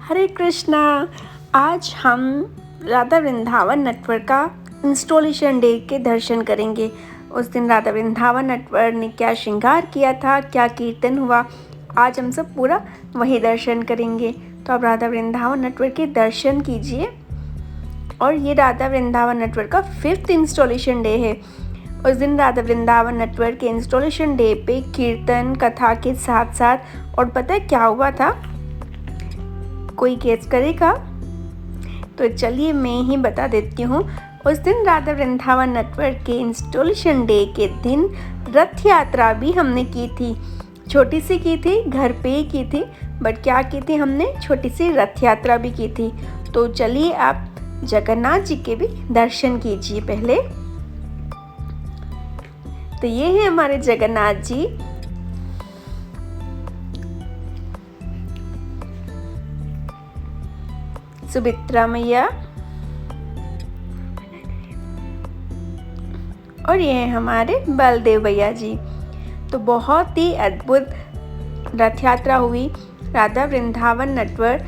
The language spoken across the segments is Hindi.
हरे कृष्णा। आज हम राधा वृंदावन नटवर का इंस्टॉलेशन डे के दर्शन करेंगे। उस दिन राधा वृंदावन नटवर ने क्या श्रृंगार किया था, क्या कीर्तन हुआ, आज हम सब पूरा वही दर्शन करेंगे। तो आप राधा वृंदावन नटवर के दर्शन कीजिए। और ये राधा वृंदावन नटवर का 5th इंस्टॉलेशन डे है। उस दिन राधा वृंदावन नटवर के इंस्टॉलेशन डे पे कीर्तन कथा के साथ साथ और पता है क्या हुआ था? कोई गेस करेगा? तो चलिए मैं ही बता देती हूँ। उस दिन राधा वृंदावन नटवर के इंस्टॉलेशन डे के दिन रथ यात्रा भी हमने की थी। छोटी सी की थी, घर पे ही की थी, बट क्या की थी हमने, छोटी सी रथ यात्रा भी की थी। तो चलिए आप जगन्नाथ जी के भी दर्शन कीजिए पहले। तो ये है हमारे जगन्नाथ जी। सुभद्रा मैया और ये हैं हमारे बलदेव भैया जी। तो बहुत ही अद्भुत रथ यात्रा हुई। राधा वृंदावन नटवर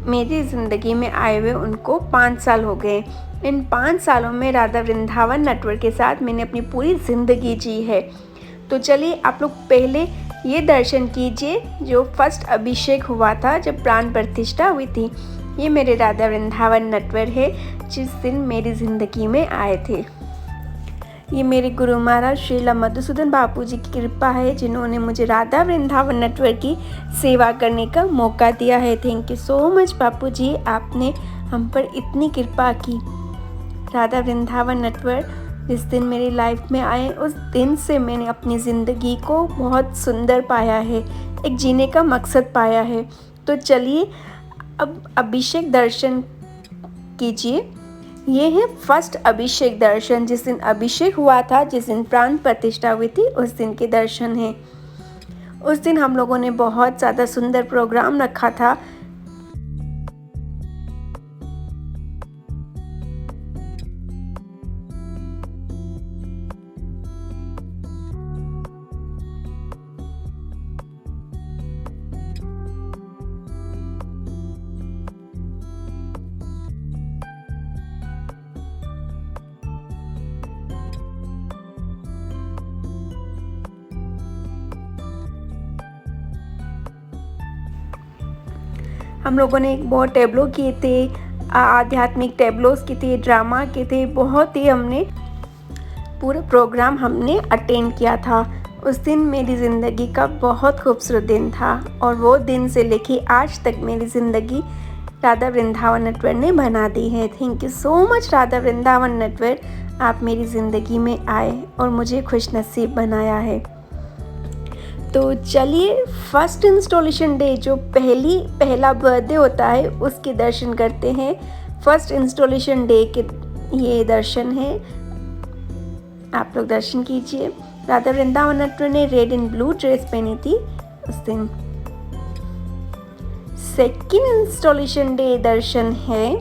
मेरी ज़िंदगी में आए हुए उनको 5 साल हो गए। इन 5 सालों में राधा वृंदावन नटवर के साथ मैंने अपनी पूरी ज़िंदगी जी है। तो चलिए आप लोग पहले ये दर्शन कीजिए जो फर्स्ट अभिषेक हुआ था, जब प्राण प्रतिष्ठा हुई थी। ये मेरे राधा वृंदावन नटवर है जिस दिन मेरी ज़िंदगी में आए थे। ये मेरे गुरु महाराज श्रीला मधुसूदन बापू जी की कृपा है, जिन्होंने मुझे राधा वृंदावन नटवर की सेवा करने का मौका दिया है। थैंक यू सो मच बापू जी, आपने हम पर इतनी कृपा की। राधा वृंदावन नटवर जिस दिन मेरी लाइफ में आए, उस दिन से मैंने अपनी ज़िंदगी को बहुत सुंदर पाया है, एक जीने का मकसद पाया है। तो चलिए अब अभिषेक दर्शन कीजिए। ये है फर्स्ट अभिषेक दर्शन, जिस दिन अभिषेक हुआ था, जिस दिन प्राण प्रतिष्ठा हुई थी, उस दिन के दर्शन हैं। उस दिन हम लोगों ने बहुत ज़्यादा सुंदर प्रोग्राम रखा था। हम लोगों ने एक बहुत टेबलो किए थे, आध्यात्मिक टेबलोस किए थे, ड्रामा किए थे। बहुत ही हमने पूरा प्रोग्राम हमने अटेंड किया था। उस दिन मेरी ज़िंदगी का बहुत खूबसूरत दिन था और वो दिन से लेके आज तक मेरी ज़िंदगी राधा वृंदावन नटवर ने बना दी है। Thank you so much Radha Vrindavan Natwar, आप मेरी ज़िंदगी में आए और मुझे खुश नसीब बनाया है। तो चलिए फर्स्ट इंस्टॉलेशन डे जो पहला बर्थडे होता है, उसके दर्शन करते हैं। फर्स्ट इंस्टॉलेशन डे के ये दर्शन है, आप लोग दर्शन कीजिए। राधा वृंदावन नटवर ने रेड एंड ब्लू ड्रेस पहनी थी उस दिन। सेकंड इंस्टॉलेशन डे दर्शन है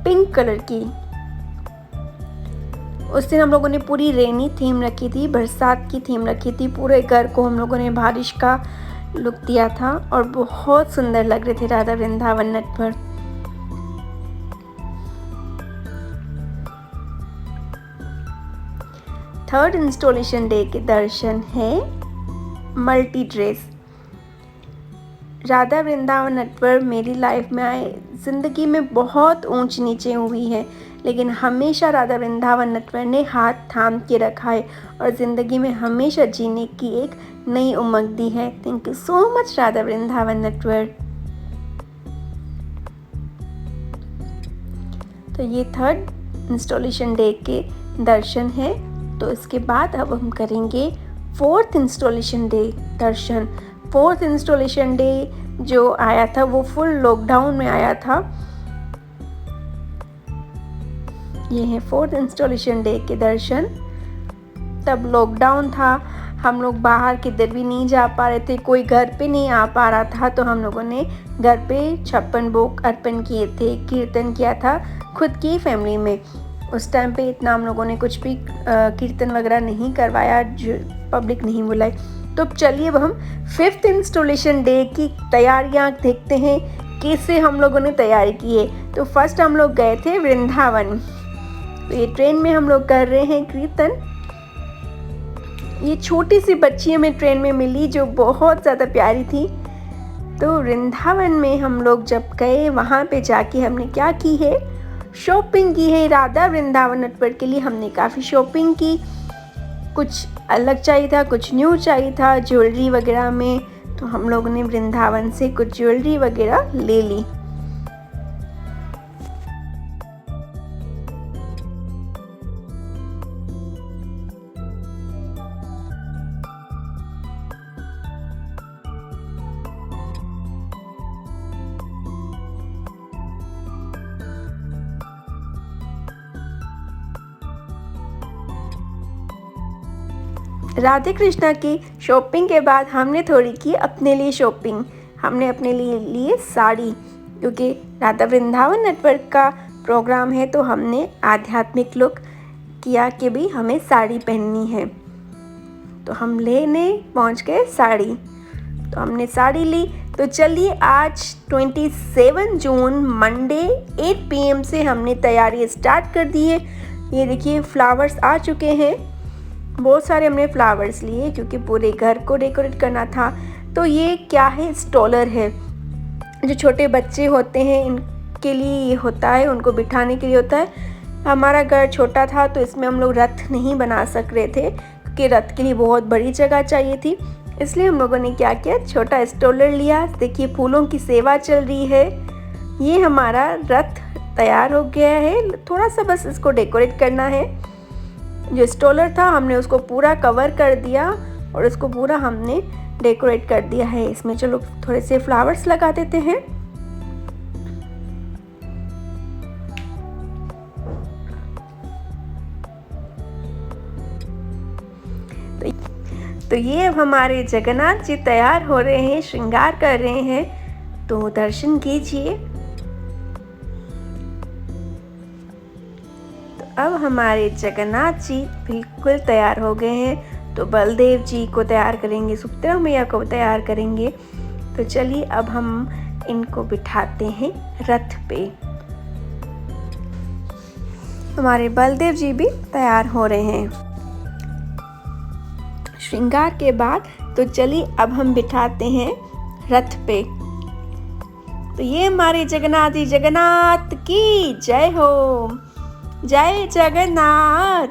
पिंक कलर की। उस दिन हम लोगों ने पूरी रेनी थीम रखी थी, बरसात की थीम रखी थी। पूरे घर को हम लोगों ने बारिश का लुक दिया था और बहुत सुंदर लग रहे थे Radha Vrindavan Natwar. Third installation day के दर्शन है मल्टी ड्रेस। राधा वृंदावन नटवर मेरी लाइफ में आए, ज़िंदगी में बहुत ऊंच नीचे हुई है, लेकिन हमेशा राधा वृंदावन नटवर ने हाथ थाम के रखा है और ज़िंदगी में हमेशा जीने की एक नई उमंग दी है। Thank you so much Radha Vrindavan Natwar. तो ये थर्ड इंस्टॉलेशन डे के दर्शन है। तो इसके बाद अब हम करेंगे 4th इंस्टॉलेशन डे दर्शन। 4th इंस्टॉलेशन डे जो आया था वो फुल लॉकडाउन में आया था। ये है 4th इंस्टॉलेशन डे के दर्शन। तब लॉकडाउन था, हम लोग बाहर किधर भी नहीं जा पा रहे थे, कोई घर पे नहीं आ पा रहा था। तो हम लोगों ने घर पे 56 भोग अर्पण किए थे, कीर्तन किया था खुद की फैमिली में। उस टाइम पे इतना हम लोगों ने कुछ भी कीर्तन वगैरह नहीं करवाया, जो पब्लिक नहीं बुलाई। तो चलिए अब हम 5th इंस्टॉलेशन डे की तैयारियां देखते हैं कैसे हम लोगों ने तैयारी की है। तो फर्स्ट हम लोग गए थे वृंदावन। तो ये ट्रेन में हम लोग कर रहे हैं कीर्तन। ये छोटी सी बच्ची हमें ट्रेन में मिली जो बहुत ज़्यादा प्यारी थी। तो वृंदावन में हम लोग जब गए, वहाँ पे जाके हमने क्या की है, शॉपिंग की है। राधा वृंदावन नेटवर्क के लिए हमने काफ़ी शॉपिंग की। कुछ अलग चाहिए था, कुछ न्यू चाहिए था ज्वेलरी वगैरह में। तो हम लोगों ने वृंदावन से कुछ ज्वेलरी वगैरह ले ली। राधे कृष्णा की शॉपिंग के बाद हमने थोड़ी की अपने लिए शॉपिंग। हमने अपने लिए लिए साड़ी, क्योंकि राधा वृंदावन नेटवर्क का प्रोग्राम है। तो हमने आध्यात्मिक लुक किया कि भी हमें साड़ी पहननी है। तो हम लेने पहुंच गए साड़ी। तो हमने साड़ी ली। तो चलिए आज 27 जून मंडे 8 PM से हमने तैयारी स्टार्ट कर दी है। ये देखिए फ्लावर्स आ चुके हैं। बहुत सारे हमने फ्लावर्स लिए क्योंकि पूरे घर को डेकोरेट करना था। तो ये क्या है, स्टॉलर है। जो छोटे बच्चे होते हैं इनके लिए ये होता है, उनको बिठाने के लिए होता है। हमारा घर छोटा था तो इसमें हम लोग रथ नहीं बना सक रहे थे, क्योंकि रथ के लिए बहुत बड़ी जगह चाहिए थी। इसलिए हम लोगों ने क्या किया, छोटा स्टॉलर लिया। देखिए फूलों की सेवा चल रही है। ये हमारा रथ तैयार हो गया है। थोड़ा सा बस इसको डेकोरेट करना है। जो स्टॉलर था हमने उसको पूरा कवर कर दिया और उसको पूरा हमने डेकोरेट कर दिया है। इसमें चलो थोड़े से फ्लावर्स लगा देते हैं। तो ये अब हमारे जगन्नाथ जी तैयार हो रहे हैं, श्रृंगार कर रहे हैं। तो दर्शन कीजिए। अब हमारे जगन्नाथ जी बिल्कुल तैयार हो गए हैं। तो बलदेव जी को तैयार करेंगे, सुभद्रा मैया को तैयार करेंगे। तो चलिए अब हम इनको बिठाते हैं रथ पे। हमारे बलदेव जी भी तैयार हो रहे हैं श्रृंगार के बाद। तो चलिए अब हम बिठाते हैं रथ पे। तो ये हमारे जगन्नाथ जी, जगन्नाथ की जय हो, जय जगन्नाथ।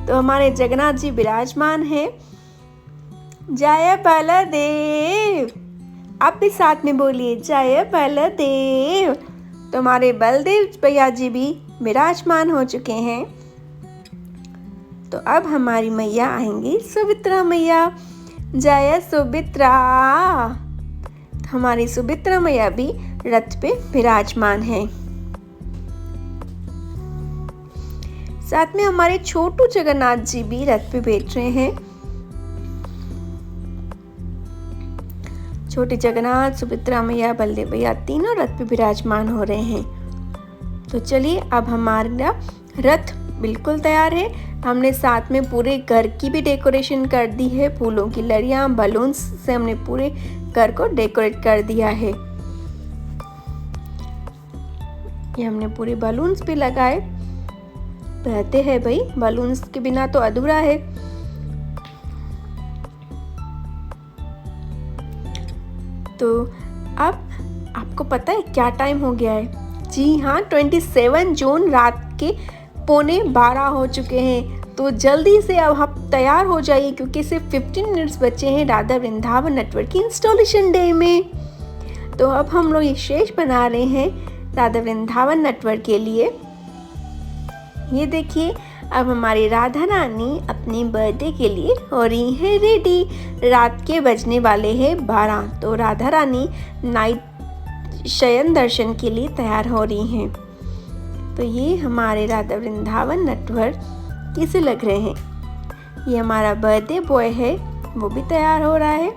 तो हमारे जगन्नाथ जी विराजमान हैं। जय बलदेव। आप भी साथ में बोलिए, जय बलदेव। तो हमारे बलदेव भैया जी भी विराजमान हो चुके हैं। तो अब हमारी मैया आएंगी, सुभद्रा मैया। जय सुभद्रा। तो हमारी सुभद्रा मैया भी रथ पे विराजमान है। साथ में हमारे छोटू जगन्नाथ जी भी रथ पे बैठ रहे हैं। छोटे जगन्नाथ, सुभद्रा मैया, बलदेव भैया तीनों रथ पे विराजमान हो रहे हैं। तो चलिए अब हमारा रथ बिल्कुल तैयार है। हमने साथ में पूरे घर की भी डेकोरेशन कर दी है। फूलों की लड़ियाँ, बलून्स से हमने पूरे घर को डेकोरेट कर दिया है। ये हमने पूरे बलून्स भी लगाए। रहते हैं भाई, बलून्स के बिना तो अधूरा है। तो अब आपको पता है क्या टाइम हो गया है? जी हाँ, 27 जून रात के 11:15 हो चुके हैं। तो जल्दी से अब आप तैयार हो जाइए, क्योंकि सिर्फ 15 मिनट्स बचे हैं राधा वृंदावन नेटवर्क की इंस्टॉलेशन डे में। तो अब हम लोग ये शेष बना रहे हैं राधा वृंदावन नेटवर्क के लिए। ये देखिए अब हमारी राधा रानी अपनी बर्थडे के लिए हो रही है रेडी। रात के बजने वाले हैं 12। तो राधा रानी नाइट शयन दर्शन के लिए तैयार हो रही हैं। तो ये हमारे राधा वृंदावन नेटवर्क कैसे लग रहे हैं? ये हमारा बर्थडे बॉय है, वो भी तैयार हो रहा है।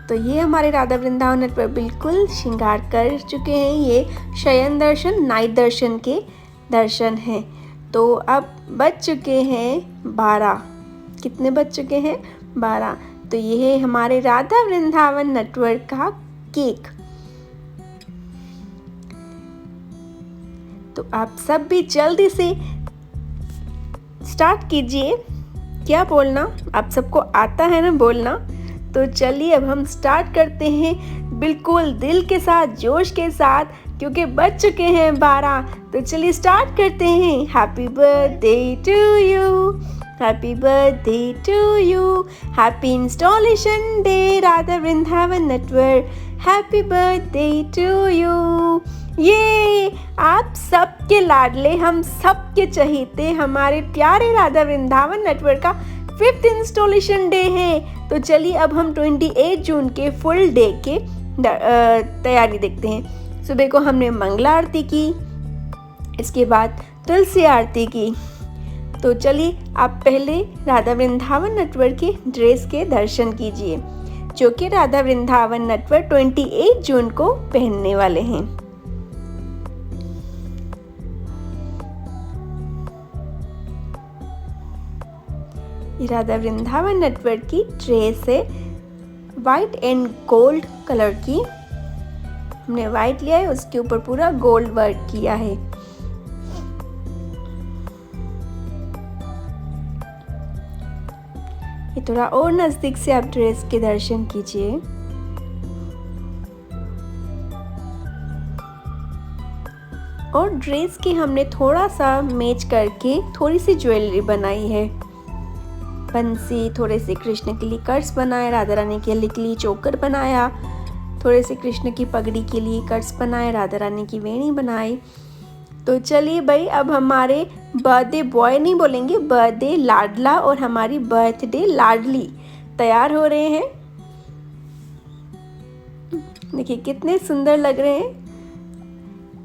तो ये हमारे राधा वृंदावन नेटवर्क बिल्कुल श्रृंगार कर चुके हैं। ये शयन दर्शन, नाइट दर्शन के दर्शन हैं। तो अब बज चुके हैं 12। कितने बज चुके हैं? 12। तो ये है हमारे राधा वृंदावन नेटवर्क का केक। तो आप सब भी जल्दी से स्टार्ट कीजिए। क्या बोलना, आप सबको आता है ना बोलना? तो चलिए अब हम स्टार्ट करते हैं बिल्कुल दिल के साथ, जोश के साथ, क्योंकि बज चुके हैं 12। तो चलिए स्टार्ट करते हैं। Happy birthday to you, happy birthday to you, happy installation day Radha Vrindavan network, happy birthday to you. ये आप सबके लाडले, हम सबके चहेते, हमारे प्यारे राधा वृंदावन नेटवर्क का 5th इंस्टॉलेशन डे है। तो चलिए अब हम 28 जून के फुल डे के तैयारी देखते हैं। सुबह को हमने मंगला आरती की, इसके बाद तुलसी आरती की। तो चलिए आप पहले राधा वृंदावन नेटवर्क के ड्रेस के दर्शन कीजिए, जो कि राधा वृंदावन नेटवर्क 28 जून को पहनने वाले हैं। ये राधा वृंदावन नेटवर्क की ड्रेस है, वाइट एंड गोल्ड कलर की। हमने वाइट लिया है, उसके ऊपर पूरा गोल्ड वर्क किया है। ये थोड़ा और नजदीक से आप ड्रेस के दर्शन कीजिए। और ड्रेस की हमने थोड़ा सा मैच करके थोड़ी सी ज्वेलरी बनाई है। बंसी, थोड़े से कृष्ण के लिए कर्स बनाए, राधा रानी के लिए चोकर बनाया, थोड़े से कृष्ण की पगड़ी के लिए कर्स बनाए, राधा रानी की वेणी बनाई। तो चलिए भाई, अब हमारे बर्थडे बॉय नहीं बोलेंगे, बर्थडे लाडला और हमारी बर्थडे लाडली तैयार हो रहे हैं। देखिए कितने सुंदर लग रहे हैं।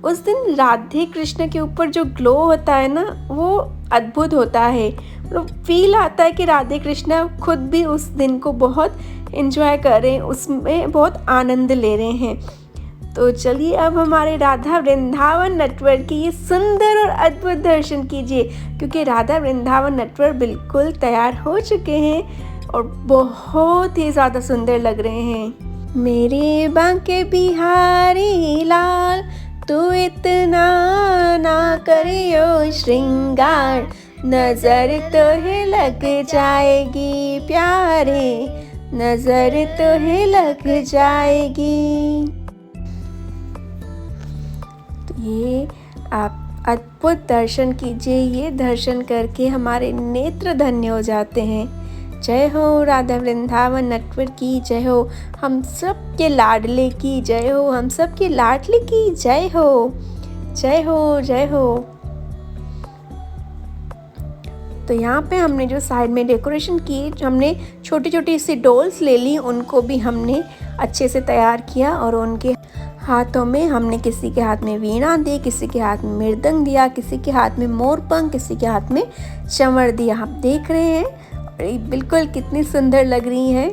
उस दिन राधे कृष्ण के ऊपर जो ग्लो होता है ना, वो अद्भुत होता है। फील आता है कि राधे कृष्ण खुद भी उस दिन को बहुत एंजॉय कर रहे हैं, उसमें बहुत आनंद ले रहे हैं। तो चलिए अब हमारे राधा वृंदावन नेटवर्क की ये सुंदर और अद्भुत दर्शन कीजिए, क्योंकि राधा वृंदावन नेटवर्क बिल्कुल तैयार हो चुके हैं और बहुत ही ज़्यादा सुंदर लग रहे हैं। मेरे बांके बिहारी लाल, तू इतना ना करियो श्रृंगार, नजर तो है लग जाएगी प्यारे, नजर तो है लग जाएगी। तो ये आप अद्भुत दर्शन कीजिए। ये दर्शन करके हमारे नेत्र धन्य हो जाते हैं। जय हो राधा वृंदावन नेटवर्क की जय हो, हम सब के लाडले की जय हो, हम सब के लाडले की जय हो, जय हो, जय हो। तो यहाँ पे हमने जो साइड में डेकोरेशन की, हमने छोटी छोटी सी डॉल्स ले ली, उनको भी हमने अच्छे से तैयार किया और उनके हाथों में हमने, किसी के हाथ में वीणा दी, किसी के हाथ में मृदंग दिया, किसी के हाथ में मोरपंख, किसी के हाथ में चंवर दिया। आप देख रहे हैं और ये बिल्कुल कितनी सुंदर लग रही हैं।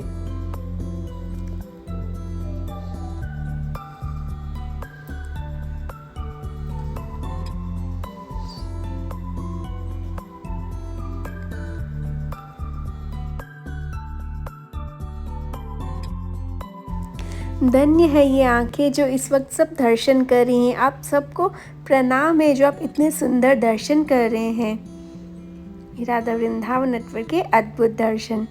धन्य है ये आंखें जो इस वक्त सब दर्शन कर रही हैं। आप सबको प्रणाम है जो आप इतने सुंदर दर्शन कर रहे हैं। राधा वृंदावन नेटवर्क के अद्भुत दर्शन,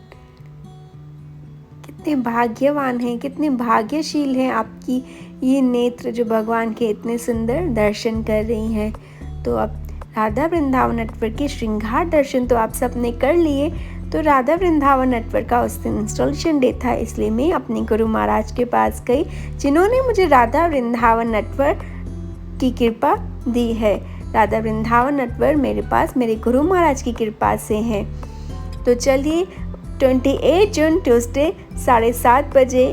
कितने भाग्यवान हैं, कितने भाग्यशील हैं आपकी ये नेत्र जो भगवान के इतने सुंदर दर्शन कर रही हैं। तो अब राधा वृंदावन नेटवर्क के श्रृंगार दर्शन तो आप सब ने कर लिए। तो राधा वृंदावन नेटवर्क का उस दिन इंस्टॉलेशन डे था, इसलिए मैं अपने गुरु महाराज के पास गई, जिन्होंने मुझे राधा वृंदावन नेटवर्क की कृपा दी है। राधा वृंदावन नेटवर्क मेरे पास मेरे गुरु महाराज की कृपा से है। तो चलिए 28 जून ट्यूसडे 7:30 बजे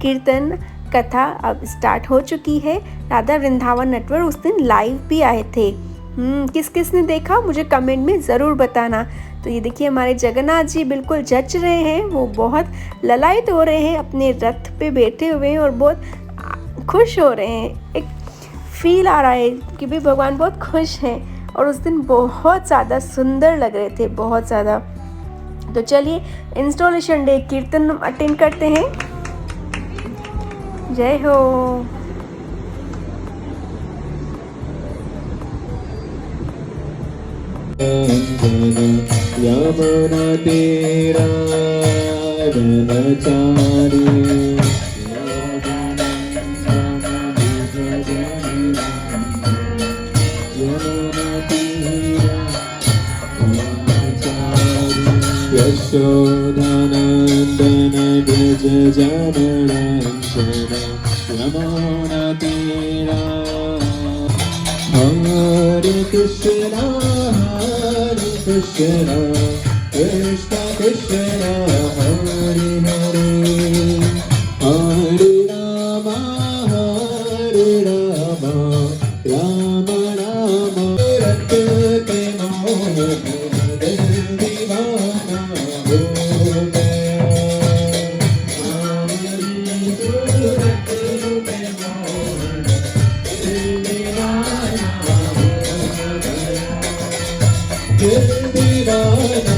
कीर्तन कथा अब स्टार्ट हो चुकी है। राधा वृंदावन नेटवर्क उस दिन लाइव भी आए थे। किस किस ने देखा मुझे कमेंट में ज़रूर बताना। तो ये देखिए हमारे जगन्नाथ जी बिल्कुल जच रहे हैं, वो बहुत ललायत हो रहे हैं, अपने रथ पे बैठे हुए हैं और बहुत खुश हो रहे हैं। एक फील आ रहा है कि भी भगवान बहुत खुश हैं और उस दिन बहुत ज़्यादा सुंदर लग रहे थे, बहुत ज़्यादा। तो चलिए इंस्टॉलेशन डे कीर्तन अटेंड करते हैं। जय हो। यमुना तेरा ब्रह्मचारी यशोदानंदन ब्रज जनरंजन यमुना तेरा हरे कृष्णा कृष्णा कृष्णा कृष्णा हरे हरे हरे राम राम राम रत के मोह दिल दीवाना हो गया रत के मोह दिल दीवाना दिल दीवाना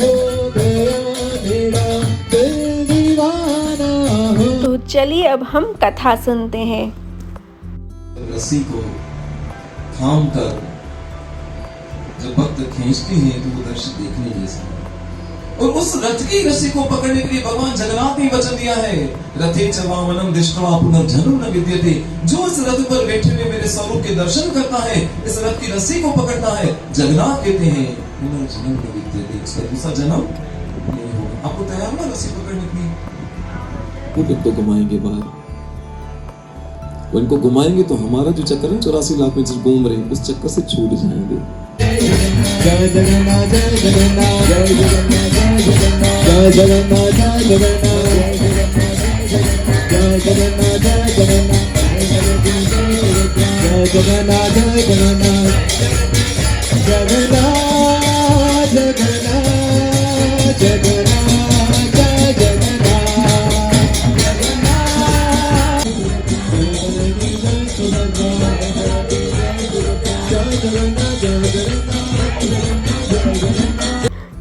हो गया मेरा दिल दीवाना हो। तो चलिए अब हम कथा सुनते हैं। रस्सी को थाम कर जब भक्त खींचते हैं तो वो दृश्य देखने जैसा है। और उस रथ की रस्सी को पकड़ने के लिए भगवान जगन्नाथ ने वचन दिया है, रथे च वामनम दृष्ट्वा पुनर्जन्म न विद्यते। जो इस रथ पर बैठे हुए मेरे स्वरूप के दर्शन करता है, इस रथ की रस्सी को पकड़ता है, जगन्नाथ कहते हैं पुनर्जन्म न विद्यते, इसका दूसरा जन्म नहीं होगा। आपको तैयार ना रस्सी पकड़ने के लिए? वो किनको घुमाएंगे बाहर, वो इनको घुमाएंगे तो हमारा जो चक्कर है 84 लाख में घूम रहे हैं, उस चक्कर से छूट जाएंगे। जय जगन्नाथ जय जगन्नाथ जय जगन्नाथ जय जगन्नाथ जय जगन्नाथ जय जगन्नाथ जय जगन्नाथ जय जगन्नाथ जय जगन्नाथ जय जगन्नाथ जगन्नाथ जगन्नाथ जगन्नाथ जय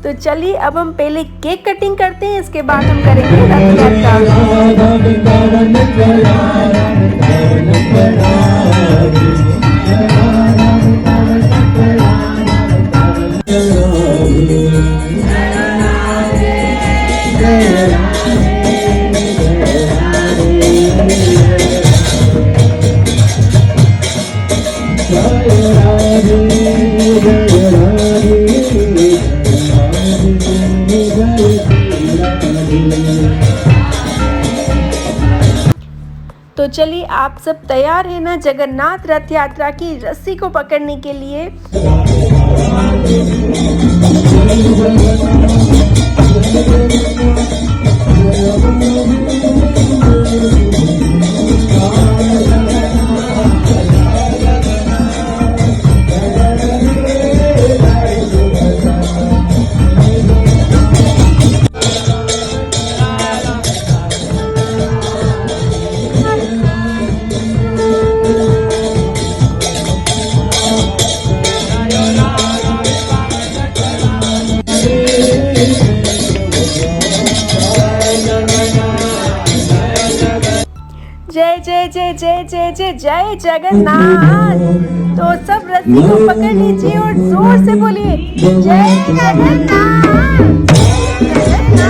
तो चलिए अब हम पहले केक कटिंग करते हैं, इसके बाद हम करेंगे रथ तो चलिए आप सब तैयार हैं ना जगन्नाथ रथ यात्रा की रस्सी को पकड़ने के लिए? जय जय जय जय जय जय जय जगन्नाथ। तो सब रस्सी को पकड़ लीजिए और जोर से बोलिए जय जगन्नाथ जगन्नाथ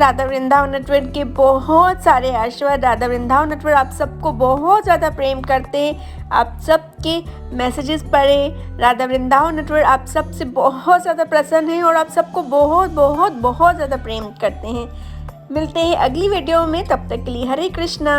राधा वृंदावन नटवर के बहुत सारे आशीर्वाद। राधा वृंदावन नटवर आप सबको बहुत ज़्यादा प्रेम करते हैं, आप सबके मैसेजेस पढ़े। राधा वृंदावन नटवर आप सबसे बहुत ज़्यादा प्रसन्न हैं और आप सबको बहुत बहुत बहुत ज़्यादा प्रेम करते हैं। मिलते हैं अगली वीडियो में, तब तक के लिए हरे कृष्णा।